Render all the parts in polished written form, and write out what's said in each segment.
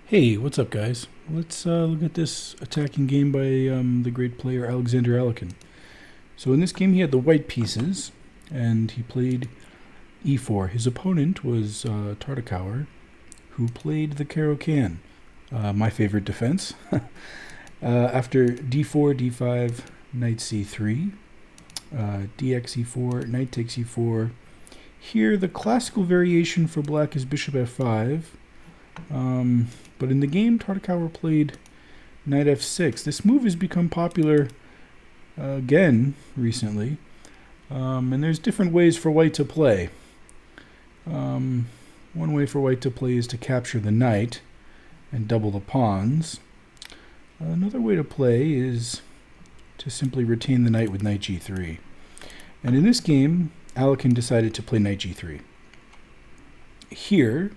Hey, what's up, guys? Let's look at this attacking game by the great player Alekhine. So in this game, he had the white pieces, and he played e4. His opponent was Tartakower, who played the Caro-Can, my favorite defense. After d4, d5, knight c3, dx e4, knight takes e4. Here, the classical variation for black is bishop f5. But in the game, Tartakower played knight f6. This move has become popular again recently, and there's different ways for white to play. One way for white to play is to capture the knight and double the pawns. Another way to play is to simply retain the knight with knight g3. And in this game, Alekhine decided to play knight g3. Here,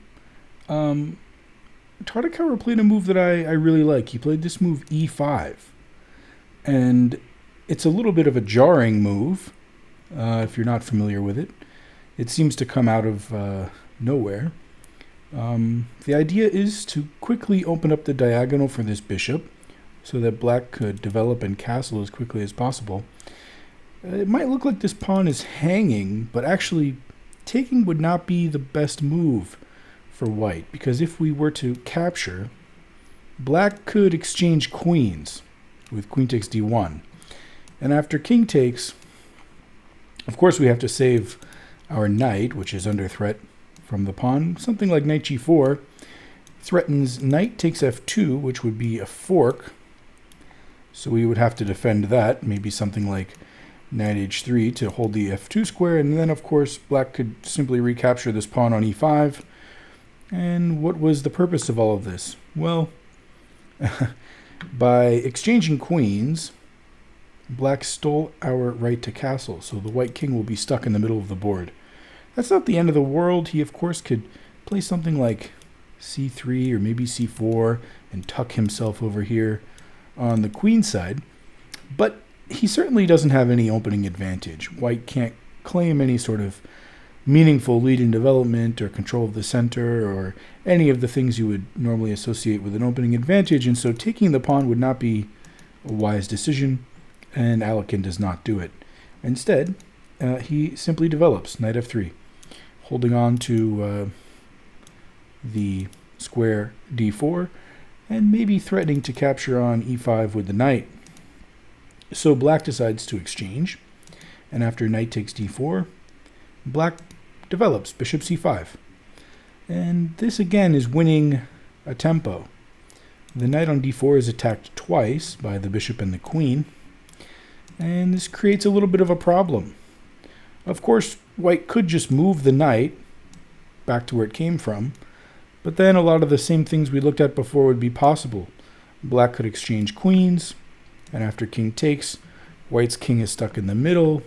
Tartakower played a move that I really like. He played this move e5. And it's a little bit of a jarring move, if you're not familiar with it. It seems to come out of nowhere. The idea is to quickly open up the diagonal for this bishop so that black could develop and castle as quickly as possible. It might look like this pawn is hanging, but actually taking would not be the best move for white, because if we were to capture, black could exchange queens with queen takes d1. And after king takes, of course we have to save our knight, which is under threat from the pawn. Something like knight g4 threatens knight takes f2, which would be a fork. So we would have to defend that, maybe something like knight h3 to hold the f2 square, and then of course black could simply recapture this pawn on e5. And what was the purpose of all of this? Well, by exchanging queens, black stole our right to castle, so the white king will be stuck in the middle of the board. That's not the end of the world. He, of course, could play something like c3 or maybe c4 and tuck himself over here on the queen side, but he certainly doesn't have any opening advantage. White can't claim any sort of meaningful lead in development or control of the center or any of the things you would normally associate with an opening advantage, and so taking the pawn would not be a wise decision, and Alekhine does not do it. Instead, he simply develops knight f3, holding on to the square d4 and maybe threatening to capture on e5 with the knight. So black decides to exchange, and after knight takes d4, black develops bishop c5. And this again is winning a tempo. The knight on d4 is attacked twice by the bishop and the queen, and this creates a little bit of a problem. Of course, white could just move the knight back to where it came from, but then a lot of the same things we looked at before would be possible. Black could exchange queens, and after king takes, white's king is stuck in the middle.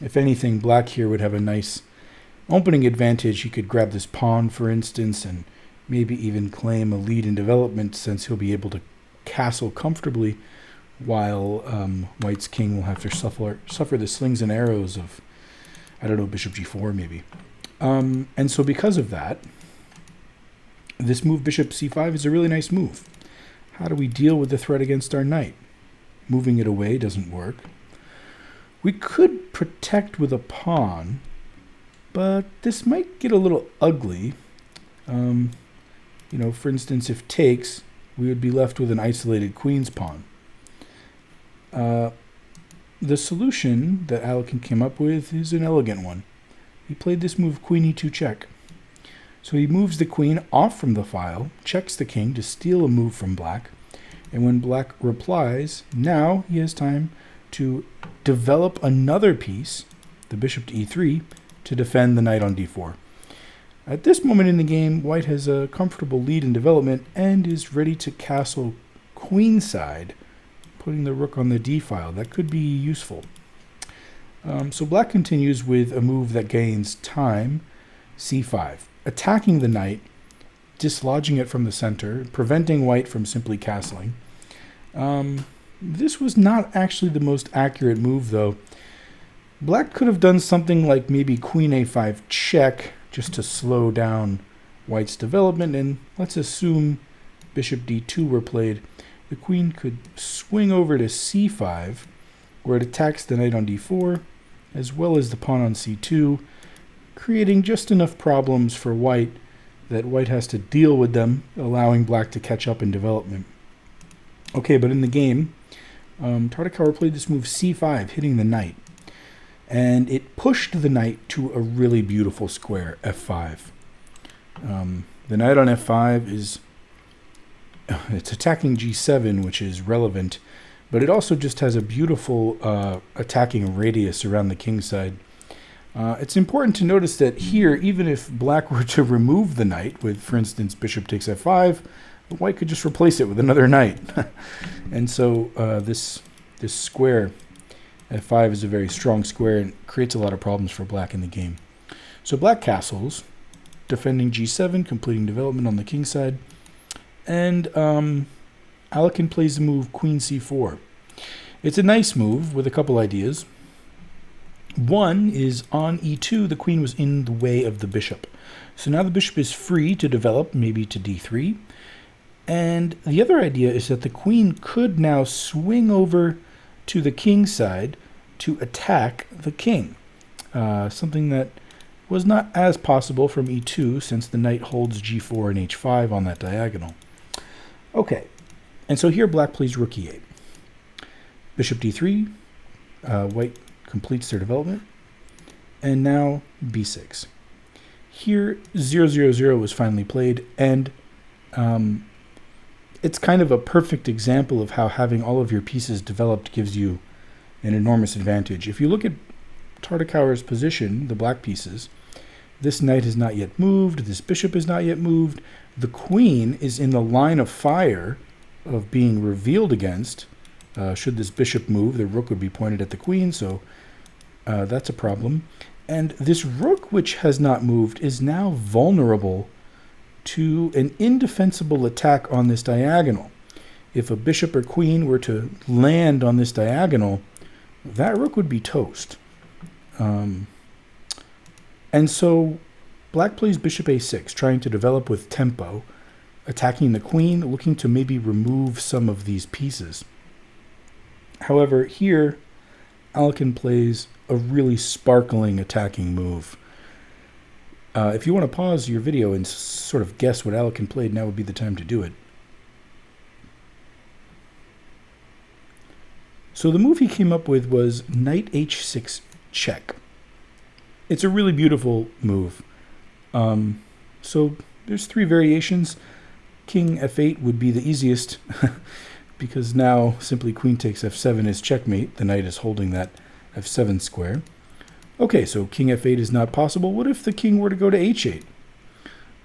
If anything, black here would have a nice opening advantage. He could grab this pawn, for instance, and maybe even claim a lead in development, since he'll be able to castle comfortably, while white's king will have to suffer the slings and arrows of, I don't know, bishop g4 maybe. And so because of that, this move bishop c5 is a really nice move. How do we deal with the threat against our knight? Moving it away doesn't work. We could protect with a pawn, but this might get a little ugly. For instance, if takes, we would be left with an isolated queen's pawn. The solution that Alekhine came up with is an elegant one. He played this move queen e2 check. So he moves the queen off from the file, checks the king to steal a move from black, and when black replies, now he has time to develop another piece, the bishop to e3, to defend the knight on d4. At this moment in the game, white has a comfortable lead in development and is ready to castle queenside, putting the rook on the d file. That could be useful. So black continues with a move that gains time, c5, attacking the knight, dislodging it from the center, preventing white from simply castling. This was not actually the most accurate move, though. Black could have done something like maybe queen a5 check, just to slow down white's development, and let's assume bishop d2 were played, the queen could swing over to c5, where it attacks the knight on d4, as well as the pawn on c2, creating just enough problems for white that white has to deal with them, allowing black to catch up in development. Okay, but in the game, Tartakower played this move c5, hitting the knight. And it pushed the knight to a really beautiful square, f5. The knight on f5 is it's attacking g7, which is relevant, but it also just has a beautiful attacking radius around the king's side. It's important to notice that here, even if black were to remove the knight with, for instance, bishop takes f5, white could just replace it with another knight. And so this square, f5, is a very strong square and creates a lot of problems for black in the game. So black castles, defending g7, completing development on the king side. And Alekhine plays the move queen c4. It's a nice move with a couple ideas. One is on e2, the queen was in the way of the bishop. So now the bishop is free to develop, maybe to d3. And the other idea is that the queen could now swing over to the king's side to attack the king. Something that was not as possible from e2 since the knight holds g4 and h5 on that diagonal. Okay, and so here black plays rook e8. Bishop d3, white completes their development, and now b6. Here 0-0-0 was finally played, and it's kind of a perfect example of how having all of your pieces developed gives you an enormous advantage. If you look at Tartakower's position, the black pieces, this knight has not yet moved, this bishop is not yet moved, the queen is in the line of fire of being revealed against. Should this bishop move, the rook would be pointed at the queen, so that's a problem. And this rook, which has not moved, is now vulnerable to an indefensible attack on this diagonal. If a bishop or queen were to land on this diagonal, that rook would be toast. And so black plays bishop a6, trying to develop with tempo, attacking the queen, looking to maybe remove some of these pieces. However, here, Alekhine plays a really sparkling attacking move. If you want to pause your video and sort of guess what Alekhine played, now would be the time to do it. So the move he came up with was knight h6 check. It's a really beautiful move. So there's three variations. King f8 would be the easiest because now simply queen takes f7 is checkmate. The knight is holding that f7 square. Okay, so king f8 is not possible. What if the king were to go to h8?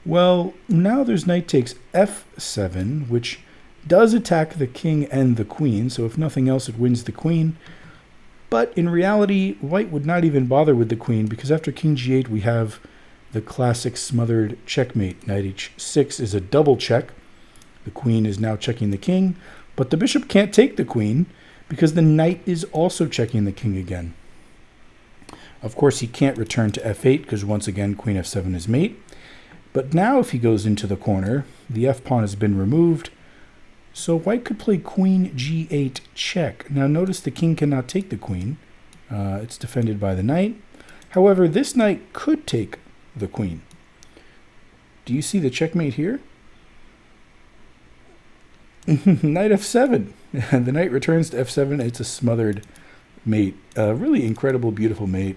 Well, now there's knight takes f7, which does attack the king and the queen, so if nothing else, it wins the queen. But in reality, white would not even bother with the queen, because after king g8, we have the classic smothered checkmate. Knight h6 is a double check. The queen is now checking the king, but the bishop can't take the queen, because the knight is also checking the king again. Of course, he can't return to f8, because once again, queen f7 is mate. But now if he goes into the corner, the f-pawn has been removed, so white could play queen g8 check. Now notice the king cannot take the queen. It's defended by the knight. However, this knight could take the queen. Do you see the checkmate here? Knight f7. The knight returns to f7. It's a smothered mate. Really incredible, beautiful mate.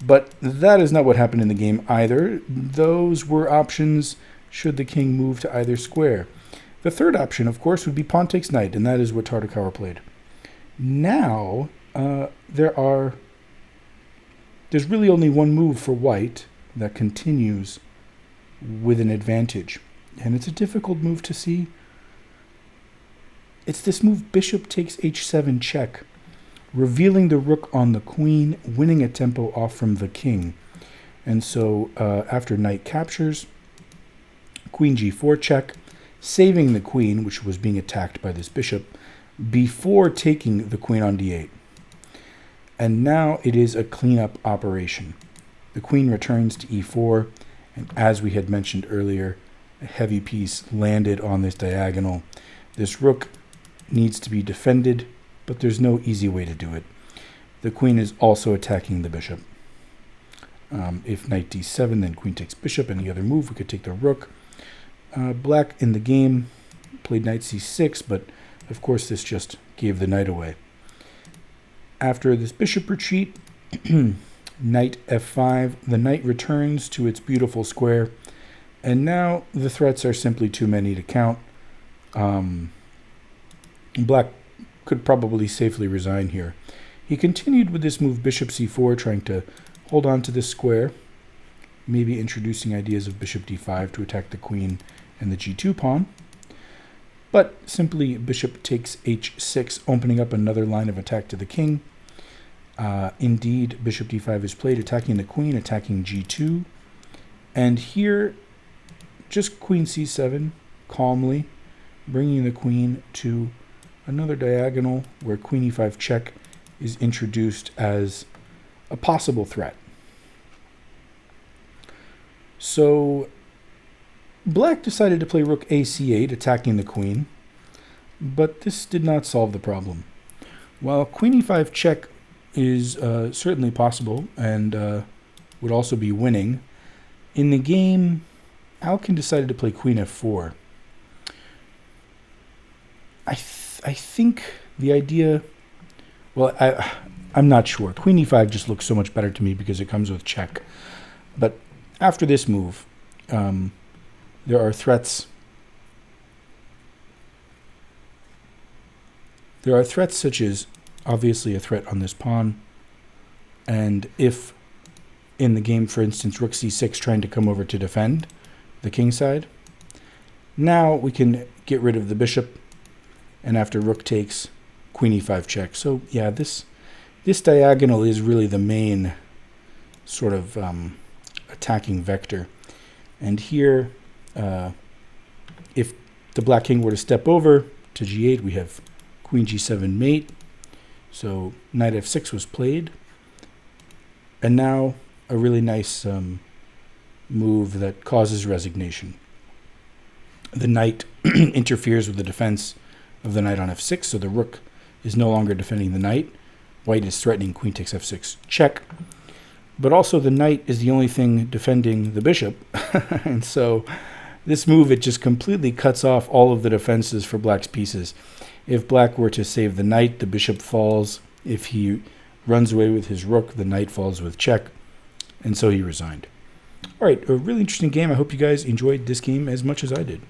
But that is not what happened in the game either. Those were options should the king move to either square. The third option, of course, would be pawn takes knight, and that is what Tartakower played. Now, there's really only one move for white that continues with an advantage. And it's a difficult move to see. It's this move, bishop takes h7 check, revealing the rook on the queen, winning a tempo off from the king. And so after knight captures, queen g4 check, saving the queen, which was being attacked by this bishop, before taking the queen on d8. And now it is a cleanup operation. The queen returns to e4, and as we had mentioned earlier, A heavy piece landed on this diagonal. This rook needs to be defended, but there's no easy way to do it. The queen is also attacking the bishop. If knight d7, then queen takes bishop. Any other move, we could take the rook. Black in the game played knight c6, but of course this just gave the knight away. After this bishop retreat, knight f5, the knight returns to its beautiful square, and now the threats are simply too many to count. Black could probably safely resign here. He continued with this move bishop c4, trying to hold on to this square, maybe introducing ideas of bishop d5 to attack the queen and the g2 pawn. But simply bishop takes h6, opening up another line of attack to the king. Indeed, bishop d5 is played, attacking the queen, attacking g2. And here, just queen c7, calmly, bringing the queen to another diagonal where queen e5 check is introduced as a possible threat. So Black decided to play rook a c8, attacking the queen, but this did not solve the problem. While queen e5 check is certainly possible and would also be winning, in the game, Alekhine decided to play queen f4. I think the idea, well, I'm not sure. Queen e5 just looks so much better to me because it comes with check. But after this move, there are threats. There are threats such as, obviously, a threat on this pawn. And if, in the game, for instance, rook c6 trying to come over to defend the king side, now we can get rid of the bishop. And after rook takes, queen e5 check. So, yeah, this diagonal is really the main sort of attacking vector. And here, if the black king were to step over to g8, we have queen g7 mate. So knight f6 was played. And now a really nice move that causes resignation. The knight interferes with the defense of the knight on f6, so the rook is no longer defending the knight. White is threatening queen takes f6 check. But also the knight is the only thing defending the bishop. And so this move, it just completely cuts off all of the defenses for black's pieces. If black were to save the knight, the bishop falls. If he runs away with his rook, the knight falls with check. And so he resigned. All right, a really interesting game. I hope you guys enjoyed this game as much as I did.